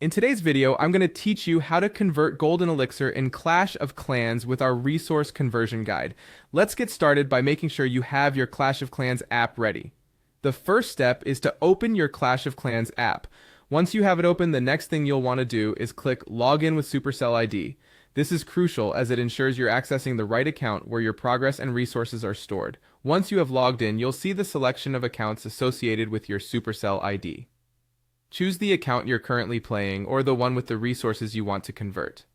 In today's video, I'm going to teach you how to convert Gold and Elixir in Clash of Clans with our resource conversion guide. Let's get started by making sure you have your Clash of Clans app ready. The first step is to open your Clash of Clans app. Once you have it open, the next thing you'll want to do is click Login with Supercell ID. This is crucial as it ensures you're accessing the right account where your progress and resources are stored. Once you have logged in, you'll see the selection of accounts associated with your Supercell ID. Choose the account you're currently playing or the one with the resources you want to convert.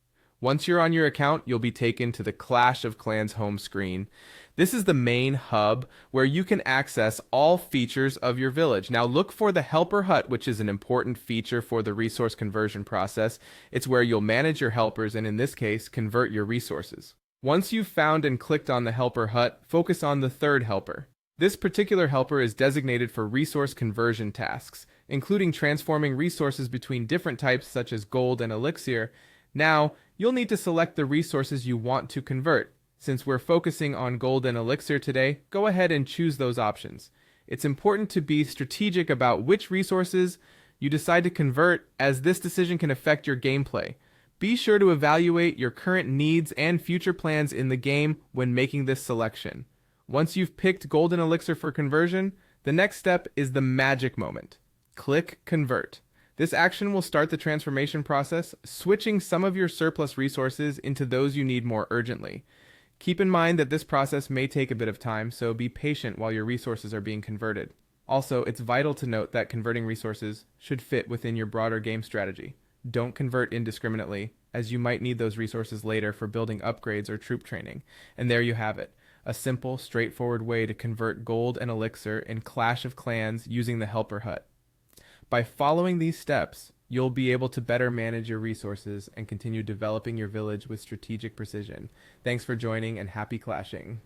Once you're on your account, you'll be taken to the Clash of Clans home screen. This is the main hub where you can access all features of your village. Now look for the helper hut, which is an important feature for the resource conversion process. It's where you'll manage your helpers and in this case, convert your resources. Once you've found and clicked on the helper hut, focus on the third helper. This particular helper is designated for resource conversion tasks, including transforming resources between different types such as gold and elixir. Now, you'll need to select the resources you want to convert. Since we're focusing on gold and elixir today, go ahead and choose those options. It's important to be strategic about which resources you decide to convert, as this decision can affect your gameplay. Be sure to evaluate your current needs and future plans in the game when making this selection. Once you've picked gold and elixir for conversion, the next step is the magic moment. Click Convert. This action will start the transformation process, switching some of your surplus resources into those you need more urgently. Keep in mind that this process may take a bit of time, so be patient while your resources are being converted. Also, it's vital to note that converting resources should fit within your broader game strategy. Don't convert indiscriminately, as you might need those resources later for building upgrades or troop training. And there you have it. A simple, straightforward way to convert gold and elixir in Clash of Clans using the helper hut. By following these steps, you'll be able to better manage your resources and continue developing your village with strategic precision. Thanks for joining and happy clashing.